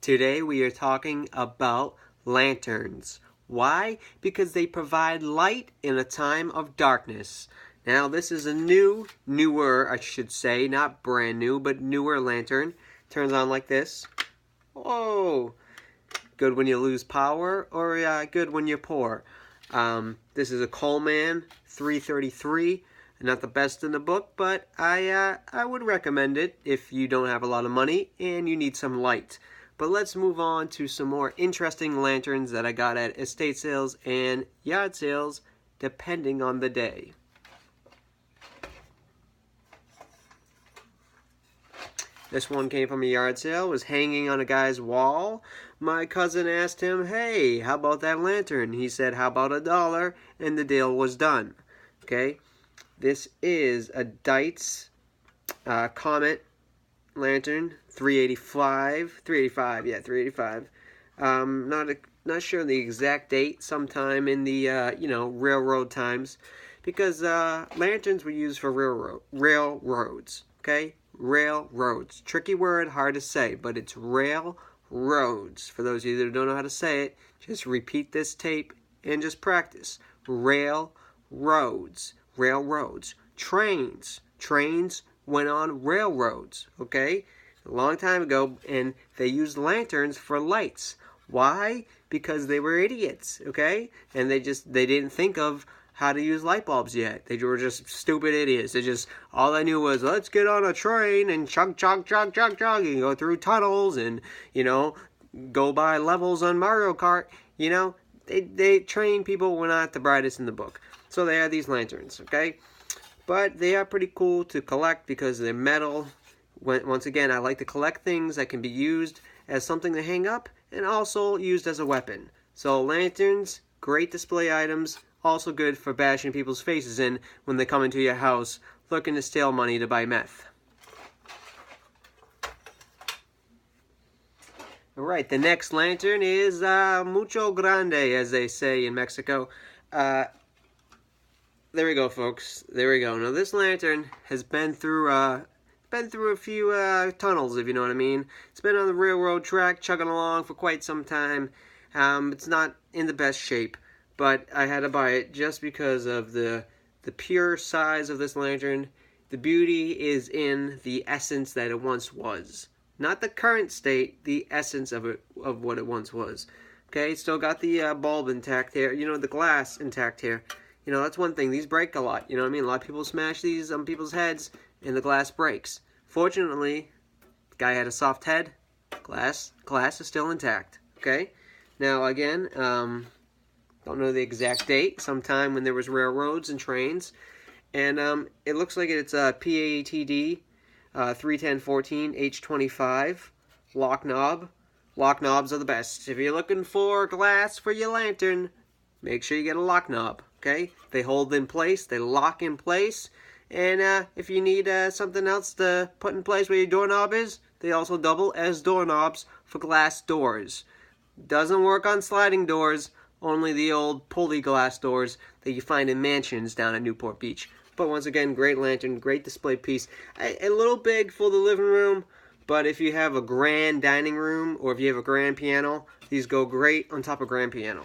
Today we are talking about lanterns. Why? Because they provide light in a time of darkness. Now this is a newer, I should say, not brand new, but newer lantern. Turns on like this. Whoa! Good when you lose power, or good when you're poor. This is a Coleman 333. Not the best in the book, but I would recommend it if you don't have a lot of money and you need some light. But let's move on to some more interesting lanterns that I got at estate sales and yard sales, depending on the day. This one came from a yard sale, was hanging on a guy's wall. My cousin asked him, "Hey, how about that lantern?" He said, "How about $1?" And the deal was done. Okay, this is a Dietz Comet lantern, 385. Not sure the exact date. Sometime in the railroad times, because lanterns were used for railroads. Okay, railroads. Tricky word, hard to say, but it's railroads. For those of you that don't know how to say it, just repeat this tape and just practice. Railroads. Trains went on railroads, okay? A long time ago, and they used lanterns for lights. Why? Because they were idiots, okay? And they didn't think of how to use light bulbs yet. They were just stupid idiots. All they knew was, let's get on a train and chug, and go through tunnels and, go by levels on Mario Kart. They trained people were not the brightest in the book. So they had these lanterns, okay? But they are pretty cool to collect because they're metal. Once again, I like to collect things that can be used as something to hang up and also used as a weapon. So lanterns, great display items, also good for bashing people's faces in when they come into your house looking to steal money to buy meth. Alright, the next lantern is mucho grande, as they say in Mexico. There we go, folks. There we go. Now, this lantern has been through a few tunnels, if you know what I mean. It's been on the railroad track, chugging along for quite some time. It's not in the best shape, but I had to buy it just because of the pure size of this lantern. The beauty is in the essence that it once was. Not the current state, the essence of what it once was. Okay, still got the bulb intact here. The glass intact here. That's one thing. These break a lot. You know what I mean? A lot of people smash these on people's heads, and the glass breaks. Fortunately, the guy had a soft head. Glass is still intact. Okay? Now, again, don't know the exact date. Sometime when there was railroads and trains. And it looks like it's a PATD 31014 H25 lock knob. Lock knobs are the best. If you're looking for glass for your lantern, make sure you get a lock knob. Okay, they hold in place, they lock in place, and if you need something else to put in place where your doorknob is, they also double as doorknobs for glass doors. Doesn't work on sliding doors, only the old pulley glass doors that you find in mansions down at Newport Beach. But once again, great lantern, great display piece. A little big for the living room, but if you have a grand dining room or if you have a grand piano, these go great on top of grand pianos.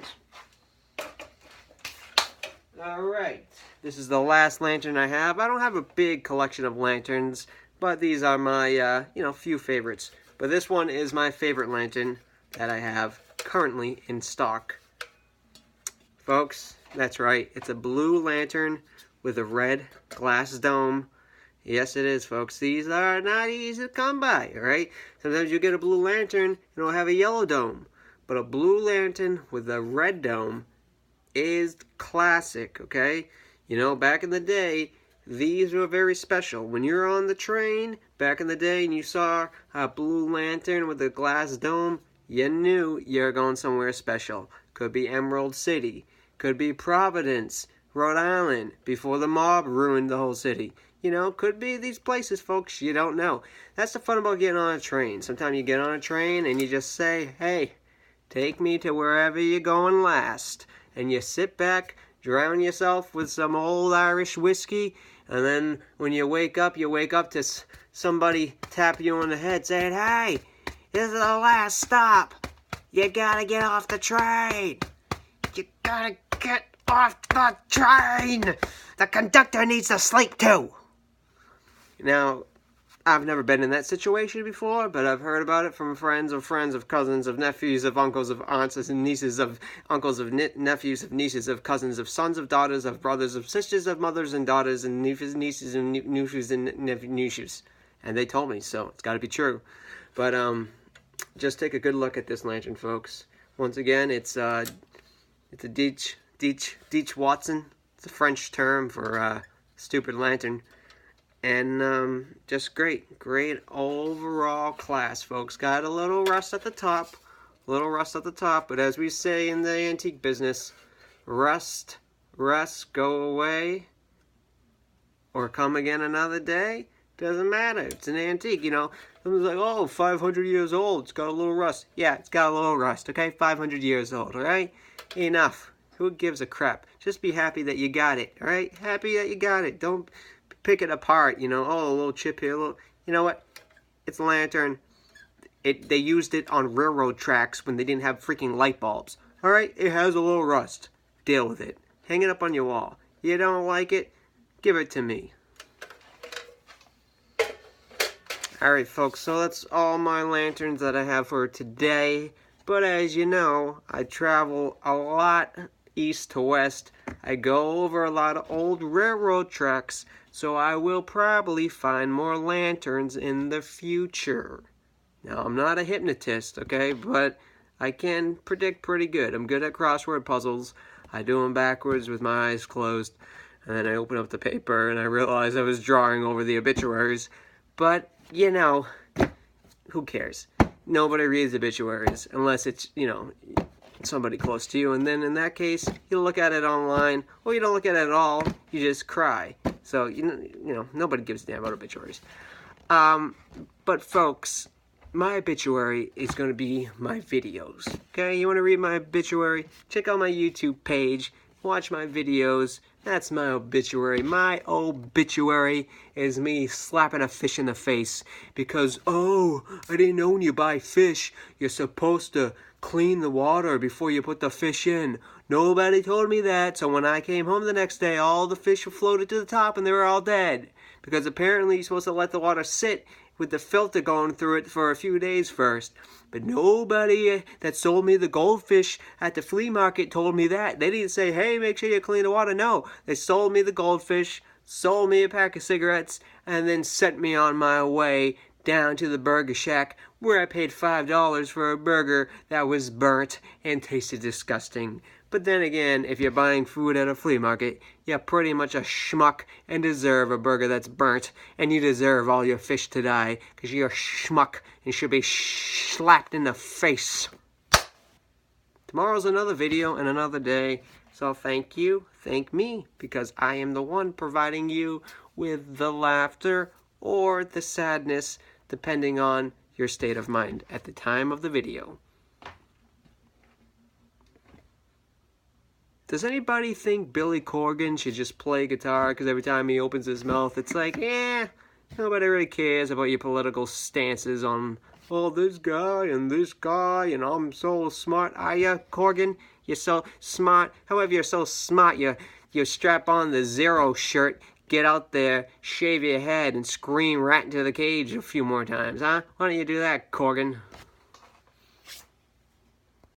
Alright, this is the last lantern I have. I don't have a big collection of lanterns, but these are my, few favorites. But this one is my favorite lantern that I have currently in stock. Folks, that's right. It's a blue lantern with a red glass dome. Yes, it is, folks. These are not easy to come by, alright? Sometimes you get a blue lantern and it'll have a yellow dome. But a blue lantern with a red dome is classic, okay? Back in the day, these were very special. When you're on the train, back in the day, and you saw a blue lantern with a glass dome, you knew you're going somewhere special. Could be Emerald City. Could be Providence, Rhode Island, before the mob ruined the whole city. Could be these places, folks. You don't know. That's the fun about getting on a train. Sometimes you get on a train and you just say, hey, take me to wherever you're going last. And you sit back, drown yourself with some old Irish whiskey, and then when you wake up to somebody tap you on the head saying, "Hey, This is the last stop. You gotta get off the train. You gotta get off the train. The conductor needs to sleep too. Now, I've never been in that situation before, but I've heard about it from friends, of cousins, of nephews, of uncles, of aunts, and nieces, of uncles, of nephews, of nieces, of cousins, of sons, of daughters, of brothers, of sisters, of mothers and daughters, and nieces and nephews and nephews. And they told me, so it's got to be true. But just take a good look at this lantern, folks. Once again, it's a Deitch Watson. It's a French term for stupid lantern. And just great overall class, folks. Got a little rust at the top, but as we say in the antique business, rust, go away, or come again another day. Doesn't matter. It's an antique, you know. Someone's like, oh, 500 years old. It's got a little rust. Yeah, it's got a little rust, okay? 500 years old, all right? Enough. Who gives a crap? Just be happy that you got it, all right? Happy that you got it. Don't pick it apart, you know. Oh, a little chip here, a little. You know what? It's a lantern. They used it on railroad tracks when they didn't have freaking light bulbs. All right? It has a little rust. Deal with it. Hang it up on your wall. You don't like it? Give it to me. Alright, folks, so that's all my lanterns that I have for today. But as you know, I travel a lot east to west. I go over a lot of old railroad tracks, so I will probably find more lanterns in the future. Now, I'm not a hypnotist, okay, but I can predict pretty good. I'm good at crossword puzzles. I do them backwards with my eyes closed, and then I open up the paper and I realize I was drawing over the obituaries. But, you know, who cares? Nobody reads obituaries unless it's, you know, somebody close to you. And then in that case, you look at it online, or you don't look at it at all. You just cry. So, you know, nobody gives a damn about obituaries. But, folks, my obituary is going to be my videos. Okay? You want to read my obituary? Check out my YouTube page. Watch my videos. That's my obituary. My obituary is me slapping a fish in the face because, oh, I didn't know when you buy fish, you're supposed to clean the water before you put the fish in. Nobody told me that, so when I came home the next day, all the fish were floated to the top and they were all dead. Because apparently you're supposed to let the water sit with the filter going through it for a few days first. But nobody that sold me the goldfish at the flea market told me that. They didn't say, hey, make sure you clean the water. No, they sold me the goldfish, sold me a pack of cigarettes, and then sent me on my way down to the burger shack where I paid $5 for a burger that was burnt and tasted disgusting. But then again, if you're buying food at a flea market, you're pretty much a schmuck and deserve a burger that's burnt, and you deserve all your fish to die, because you're a schmuck and should be slapped in the face. Tomorrow's another video and another day, so thank you, thank me, because I am the one providing you with the laughter or the sadness, depending on your state of mind at the time of the video. Does anybody think Billy Corgan should just play guitar because every time he opens his mouth it's like, nobody really cares about your political stances on, oh, this guy and I'm so smart. Are you, Corgan? You're so smart. However, you're so smart, you strap on the Zero shirt, get out there, shave your head, and scream right into the cage a few more times, huh? Why don't you do that, Corgan?